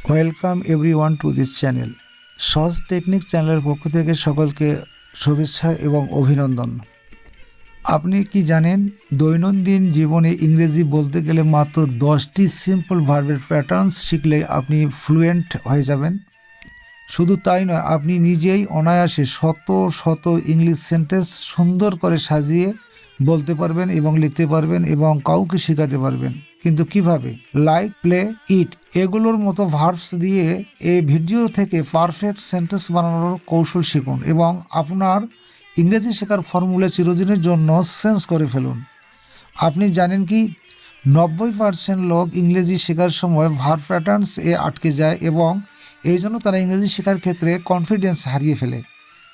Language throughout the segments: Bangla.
Welcome everyone to this channel. সহজ টেকনিক চ্যানেলের পক্ষ থেকে সকলকে শুভেচ্ছা এবং অভিনন্দন। আপনি কি জানেন, দৈনন্দিন জীবনে ইংরেজি বলতে গেলে মাত্র 10টি সিম্পল ভার্বের প্যাটার্নস শিখলে আপনি ফ্লুয়েন্ট হয়ে যাবেন। শুধু তাই নয়, আপনি নিজেই অনায়াসে শত শত ইংলিশ সেন্টেন্স সুন্দর করে সাজিয়ে বলতে পারবেন এবং লিখতে পারবেন এবং কাউকে শেখাতে পারবেন। কিন্তু কিভাবে? লাইক, প্লে, ইট এগুলোর মতো ভার্বস দিয়ে এই ভিডিও থেকে পারফেক্ট সেন্টেন্স বানানোর কৌশল শিখুন এবং আপনার ইংরেজি শেখার ফর্মুলা চিরদিনের জন্য চেঞ্জ করে ফেলুন। আপনি জানেন কি, 90% লোক ইংরেজি শেখার সময় ভার্ব প্যাটার্নস আটকে যায় এবং এই জন্য তারা ইংরেজি শেখার ক্ষেত্রে কনফিডেন্স হারিয়ে ফেলে।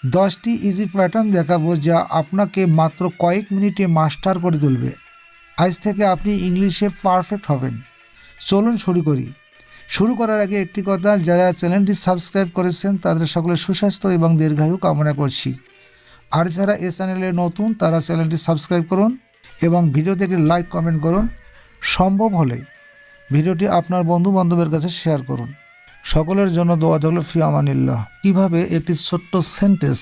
10টি ইজি প্যাটার্ন দেখাবো যা আপনাকে মাত্র কয়েক মিনিটে মাস্টার করে তুলবে। আজ থেকে আপনি ইংলিশে পারফেক্ট হবেন। চলুন শুরু করি। শুরু করার আগে একটি কথা, যারা চ্যানেলটি সাবস্ক্রাইব করেছেন তাদের সকলের সুস্বাস্থ্য এবং দীর্ঘায়ু কামনা করছি। আর যারা এই চ্যানেলে নতুন তারা চ্যানেলটি সাবস্ক্রাইব করুন এবং ভিডিওতে একটি লাইক কমেন্ট করুন। সম্ভব হলে ভিডিওটি আপনার বন্ধু বান্ধবের কাছে শেয়ার করুন। সকলের জন্য দোয়া থাকলো, ফি আমানিল্লাহ। কীভাবে একটি ছোট্ট সেন্টেন্স,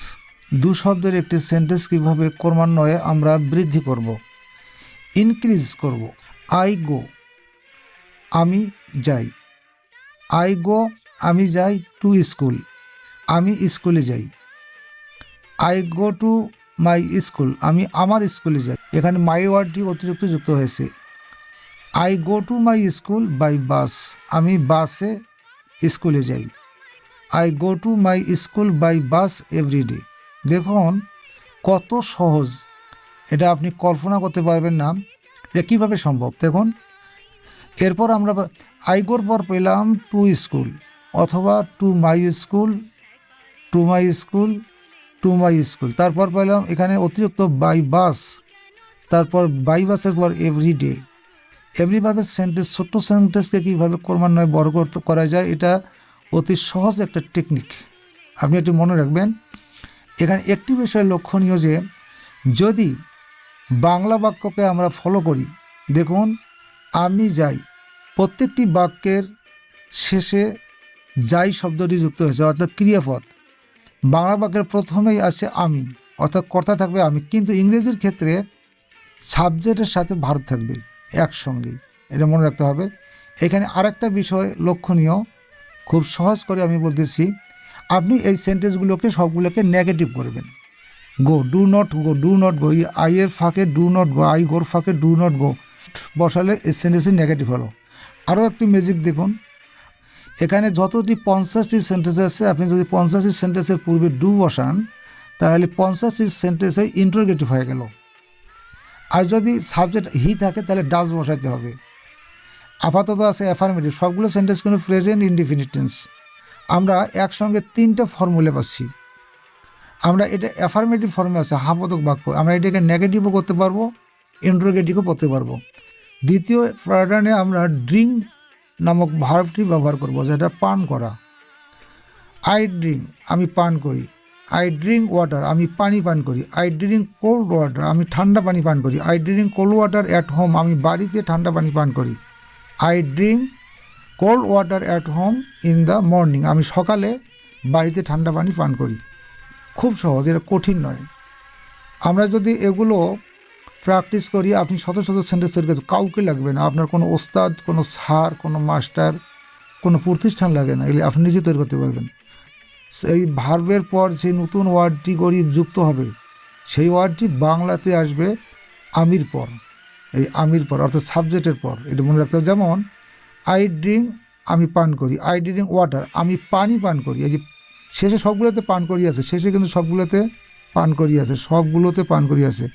দু শব্দের একটি সেন্টেন্স কীভাবে ক্রমান্বয়ে আমরা বৃদ্ধি করব, ইনক্রিজ করব। আই গো, আমি যাই। আই গো, আমি যাই টু স্কুল, আমি স্কুলে যাই। I go to my school, আমি আমার স্কুলে যাই। এখানে মাই ওয়ার্ডটি অতিরিক্ত যুক্ত হয়েছে। I go to my school by bus, আমি বাসে স্কুলে যাই। I go to my school by bus everyday. দেখুন কত সহজ, এটা আপনি কল্পনা করতে পারবেন না এটা কীভাবে সম্ভব। দেখুন, এরপর আমরা আই গোর পর পেলাম টু স্কুল অথবা two my school, two my school, two my school. তারপর পেলাম এখানে অতিরিক্ত বাই বাস, তারপর বাই বাসের পর এভরিডে। এমনিভাবে সেন্টেন্স, ছোট্ট সেন্টেন্সকে কীভাবে ক্রমান্বয়ে বড় করা যায়, এটা অতি সহজ একটা টেকনিক। আপনি একটু মনে রাখবেন। এখানে একটি বিষয় লক্ষণীয় যে যদি বাংলা বাক্যকে আমরা ফলো করি, দেখুন আমি যাই, প্রত্যেকটি বাক্যের শেষে যাই শব্দটি যুক্ত হয়েছে, অর্থাৎ ক্রিয়াপদ। বাংলা বাক্যের প্রথমেই আছে আমি, অর্থাৎ কর্তা থাকবে আমি, কিন্তু ইংরেজির ক্ষেত্রে সাবজেক্টের সাথে ভার্ব থাকবে একসঙ্গেই, এটা মনে রাখতে হবে। এখানে আরেকটা বিষয় লক্ষণীয়, খুব সহজ করে আমি বলতেছি, আপনি এই সেন্টেন্সগুলোকে সবগুলোকে নেগেটিভ করবেন। Go, do not go, do not go, I এর ফাঁকে ডু নট গো, আই গোর ফাঁকে ডু নট গো বসালে এই সেন্টেন্সই নেগেটিভ হলো। আরও একটি ম্যাজিক দেখুন, এখানে যতটি 50টি সেন্টেন্স আছে, আপনি যদি 50টি সেন্টেন্সের পূর্বে ডু বসান তাহলে 50টি সেন্টেন্সে ইন্টারোগেটিভ হয়ে গেল। আর যদি সাবজেক্ট হি থাকে তাহলে ডাজ বসাইতে হবে। আপাতত আছে অ্যাফার্মেটিভ, সবগুলো সেন্টেন্স কিন্তু প্রেজেন্ট ইনডিফিনিট টেন্স। আমরা একসঙ্গে 3টে ফর্মুলা পাচ্ছি। আমরা এটা অ্যাফার্মেটিভ ফর্মে আছে হাবোধক বাক্য, আমরা এটাকে নেগেটিভও করতে পারবো, ইন্টারোগেটিভও করতে পারবো। দ্বিতীয় প্যাটার্নে আমরা ড্রিঙ্ক নামক ভার্বটি ব্যবহার করব, যেটা পান করা। আই ড্রিঙ্ক, আমি পান করি। আই ড্রিঙ্ক ওয়াটার, আমি পানি পান করি। আই ড্রিঙ্ক কোল্ড ওয়াটার, আমি ঠান্ডা পানি পান করি। I drink cold water at home, আমি বাড়িতে ঠান্ডা পানি পান করি। I drink cold water at home in the morning, আমি সকালে বাড়িতে ঠান্ডা পানি পান করি। খুব সহজ, এটা কঠিন নয়। আমরা যদি এগুলো প্র্যাকটিস করি, আপনি শত শত সেন্টেন্স তৈরি করতে কাউকে লাগবে না, আপনার কোনো ওস্তাদ, কোনো স্যার, কোনো মাস্টার, কোনো প্রতিষ্ঠান লাগে না, এগুলি আপনি নিজে তৈরি করতে পারবেন। সেই ভার্বের পর যে নতুন ওয়ার্ডটি করি যুক্ত হবে, সেই ওয়ার্ডটি বাংলাতে আসবে আমির পর, এই আমির পর অর্থাৎ সাবজেক্টের পর, এটা মনে রাখতে হবে। যেমন আই ড্রিঙ্ক, আমি পান করি। আই ড্রিঙ্ক ওয়াটার, আমি পানি পান করি। এই যে শেষে সবগুলোতে পান করি আছে, শেষে কিন্তু সবগুলোতে পান করি আছে, সবগুলোতে পান করি আছে।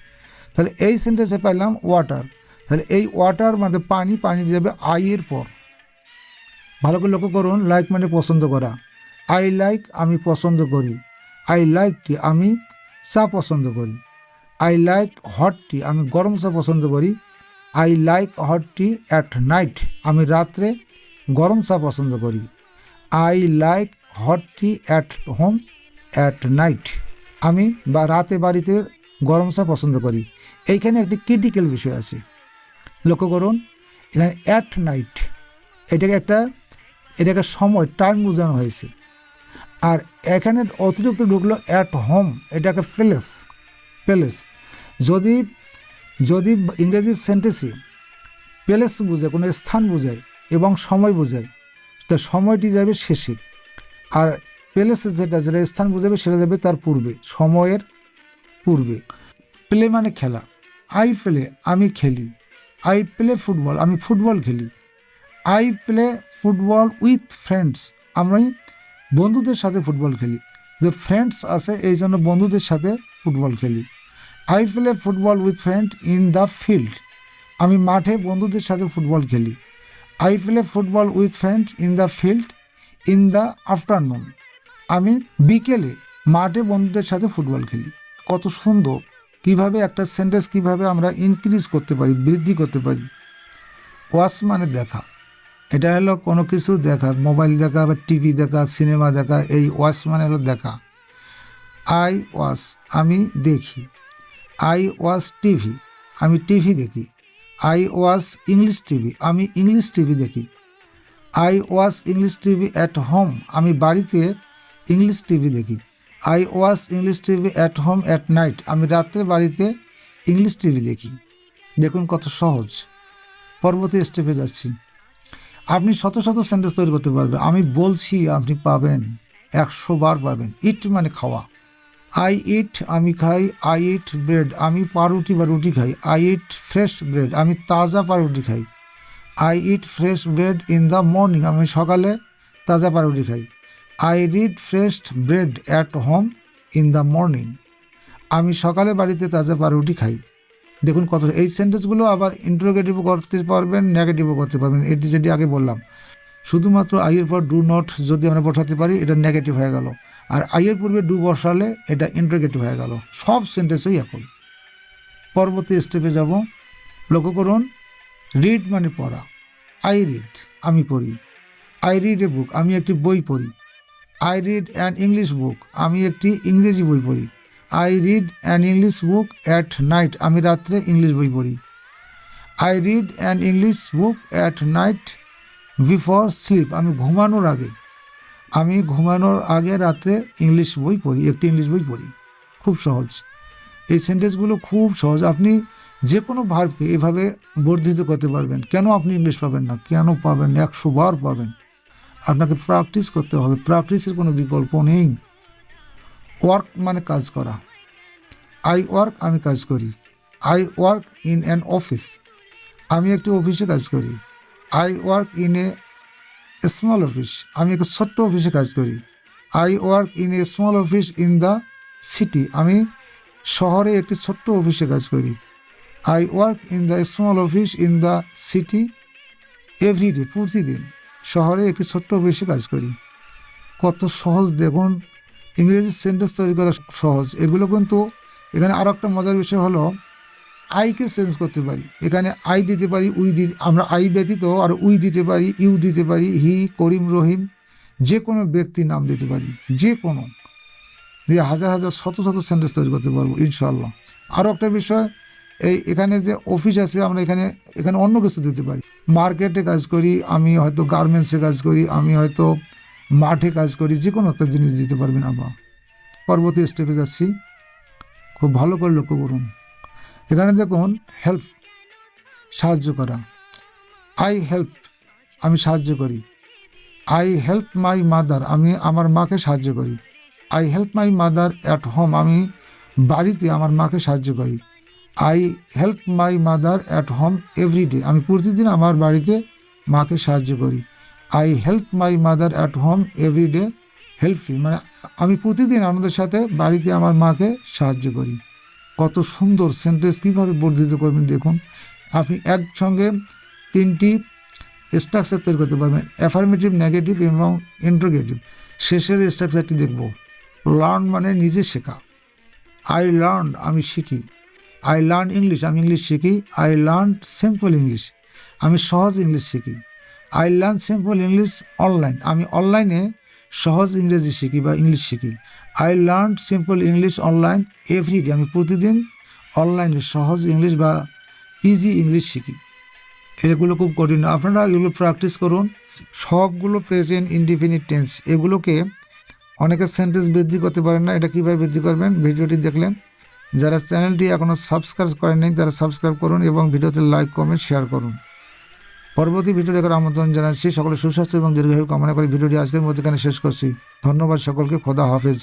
তাহলে এই সেন্টেন্সে পাইলাম ওয়াটার, তাহলে এই ওয়াটার মানে পানি, পানি দিয়ে যাবে আই এর পর। ভালো করে লক্ষ্য করুন, লাইক মানে পছন্দ করা। আই লাইক, আমি পছন্দ করি। আই লাইক টি, আমি চা পছন্দ করি। আই লাইক হট টি, আমি গরম চা পছন্দ করি। I like hot tea at night, আমি রাত্রে গরম চা পছন্দ করি। I like hot tea at home at night, আমি বা রাতে বাড়িতে গরম চা পছন্দ করি। এইখানে একটি ক্রিটিক্যাল বিষয় আছে, লক্ষ্য করুন। এখানে অ্যাট নাইট, এটাকে একটা এটাকে সময়, টাইম বোঝানো হয়েছে। আর এখানে অতিরিক্ত ঢুকলো অ্যাট হোম, এটাকে প্লেস। প্লেস যদি যদি ইংরেজি সেন্টেন্সে প্লেস বোঝায়, কোনো স্থান বোঝায় এবং সময় বোঝায়, তা সময়টি যাবে শেষে, আর প্লেস যেটা স্থান বোঝাবে সেটা যাবে তার পূর্বে, সময়ের পূর্বে। প্লে মানে খেলা। আই প্লে, আমি খেলি। আই প্লে ফুটবল, আমি ফুটবল খেলি। I play football with friends, আমি বন্ধুদের সাথে ফুটবল খেলি। যে ফ্রেন্ডস আছে এই জন্য বন্ধুদের সাথে ফুটবল খেলি। I play football with friend in the field, আমি মাঠে বন্ধুদের সাথে ফুটবল খেলি। I play football with friend in the field in the afternoon, আমি বিকেলে মাঠে বন্ধুদের সাথে ফুটবল খেলি। কত সুন্দর! কিভাবে একটা সেন্টেন্স কিভাবে আমরা ইনক্রিজ করতে পারি, বৃদ্ধি করতে পারি। ওয়াচ মানে দেখা, এটা হলো কোনো কিছু দেখা, মোবাইল দেখা বা টিভি দেখা, সিনেমা দেখা, এই ওয়াচ মানে হলো দেখা। আই ওয়াচ, আমি দেখি। আই ওয়াচ টিভি, আমি টিভি দেখি। আই ওয়াচ ইংলিশ টিভি, আমি ইংলিশ টিভি দেখি। I watch English TV at home, আমি বাড়িতে ইংলিশ টিভি দেখি। I watch English TV at home at night, আমি রাত্রে বাড়িতে ইংলিশ টিভি দেখি। দেখুন কত সহজ। পরবর্তী স্টেপে যাচ্ছি। আপনি শত শত সেন্টেন্স তৈরি করতে পারবেন। আমি বলছি, আপনি পাবেন, 100 বার পাবেন। ইট মানে খাওয়া। আই ইট, আমি খাই। আই ইট ব্রেড, আমি পাউরুটি বা রুটি খাই। আই ইট ফ্রেশ ব্রেড, আমি তাজা পাউরুটি খাই। I eat fresh bread in the morning, আমি সকালে তাজা পাউরুটি খাই। I read fresh bread at home in the morning, আমি সকালে বাড়িতে তাজা পাউরুটি খাই। দেখুন কত, এই সেন্টেন্সগুলো আবার ইন্টারোগেটিভও করতে পারবেন, নেগেটিভও করতে পারবেন। এটি যেটি আগে বললাম, শুধুমাত্র আইয়ের পর ডু নট যদি আমরা বসাতে পারি এটা নেগেটিভ হয়ে গেল, আর আইয়ের পূর্বে ডু বসালে এটা ইন্টারোগেটিভ হয়ে গেল। সব সেন্টেন্সই একই। পরবর্তী স্টেপে যাব। লক্ষ্য করুন, রিড মানে পড়া। আই রিড, আমি পড়ি। আই রিড এ বুক, আমি একটি বই পড়ি। I read an English book, আমি একটি ইংরেজি বই পড়ি। I read an English book at night, আমি রাত্রে ইংলিশ বই পড়ি। I read an English book at night before sleep, আমি ঘুমানোর আগে, আমি ঘুমানোর আগে রাত্রে ইংলিশ বই পড়ি, একটি ইংলিশ বই পড়ি। খুব সহজ, এই সেন্টেন্সগুলো খুব সহজ। আপনি যে কোনো ভার্বকে এভাবে বর্ধিত করতে পারবেন। কেন আপনি ইংলিশ পাবেন না? কেন পাবেন? 100 বার পাবেন। আপনাকে প্র্যাকটিস করতে হবে, প্র্যাকটিসের কোনো বিকল্প নেই। ওয়ার্ক মানে কাজ করা। আই ওয়ার্ক, আমি কাজ করি। I work in an office, আমি একটি অফিসে কাজ করি। I work in a small office, আমি একটি ছোট্ট অফিসে কাজ করি। I work in a small office in the city, আমি শহরে একটি ছোট্ট অফিসে কাজ করি। I work in the small office in the city everyday, প্রতিদিন শহরে একটি ছোট্ট অফিসে কাজ করি। কত সহজ দেখুন, ইংরেজি সেন্টেন্স তৈরি করা সহজ। এগুলো কিন্তু এখানে আরও একটা মজার বিষয় হলো, আইকে চেঞ্জ করতে পারি। এখানে আই দিতে পারি, উই আমরা আই ব্যতীত আর উই দিতে পারি, ইউ দিতে পারি, হি, করিম, রহিম, যে কোনো ব্যক্তির নাম দিতে পারি, যে কোনো দিয়ে হাজার হাজার শত শত সেন্টেন্স তৈরি করতে পারবো ইনশাআল্লাহ। আরও একটা বিষয়, এখানে যে অফিস আছে, আমরা এখানে অন্য কিছু দিতে পারি। মার্কেটে কাজ করি, আমি হয়তো গার্মেন্টসে কাজ করি, আমি হয়তো মাঠে কাজ করি, যে কোনো একটা জিনিস দিতে পারবেন আপনার। পরবর্তী স্টেপে যাচ্ছি, খুব ভালো করে লক্ষ্য করুন। এখানে দেখুন, হেল্প, সাহায্য করা। আই হেল্প, আমি সাহায্য করি। আই হেল্প মাই মাদার, আমি আমার মাকে সাহায্য করি। I help my mother at home, আমি বাড়িতে আমার মাকে সাহায্য করি। I help my mother at home everyday, আমি প্রতিদিন আমার বাড়িতে মাকে সাহায্য করি। I help my mother at home everyday helpful, মানে আমি প্রতিদিন আমাদের সাথে বাড়িতে আমার মাকে সাহায্য করি। কত সুন্দর সেন্টেন্স, কীভাবে বর্ধিত করবেন দেখুন। আপনি একসঙ্গে 3টি স্ট্রাকচার তৈরি করতে পারবেন, অ্যাফার্মেটিভ, নেগেটিভ এবং ইন্টারোগেটিভ। শেষের স্ট্রাকচারটি দেখব। লার্ন মানে নিজে শেখা। আই লার্ন, আমি শিখি। আই লার্ন ইংলিশ, আমি ইংলিশ শিখি। আই লার্ন সিম্পল ইংলিশ, আমি সহজ ইংলিশ শিখি। I learn simple English online, আমি অনলাইনে সহজ ইংরেজি শিখি বা ইংলিশ শিখি। I learn simple English online everyday, আমি প্রতিদিন অনলাইনে সহজ ইংলিশ বা ইজি ইংলিশ শিখি। এগুলো খুব কঠিন, আপনারা এগুলো প্র্যাকটিস করুন। সবগুলো প্রেজেন্ট ইনডিফিনিট টেন্স। এগুলোকে অনেকের সেন্টেন্স বৃদ্ধি করতে পারেন না, এটা কীভাবে বৃদ্ধি করবেন ভিডিওটি দেখলেন। যারা চ্যানেলটি এখনও সাবস্ক্রাইব করেননি তারা সাবস্ক্রাইব করুন এবং ভিডিওতে লাইক কমেন্ট শেয়ার করুন। পরবর্তী ভিডিও দেখার আমন্ত্রণ জানাচ্ছি। সকলের সুস্বাস্থ্য এবং দীর্ঘায়ু কামনা করে ভিডিওটি আজকের মধ্যে এখানে শেষ করছি। ধন্যবাদ সকলকে। খোদা হাফেজ।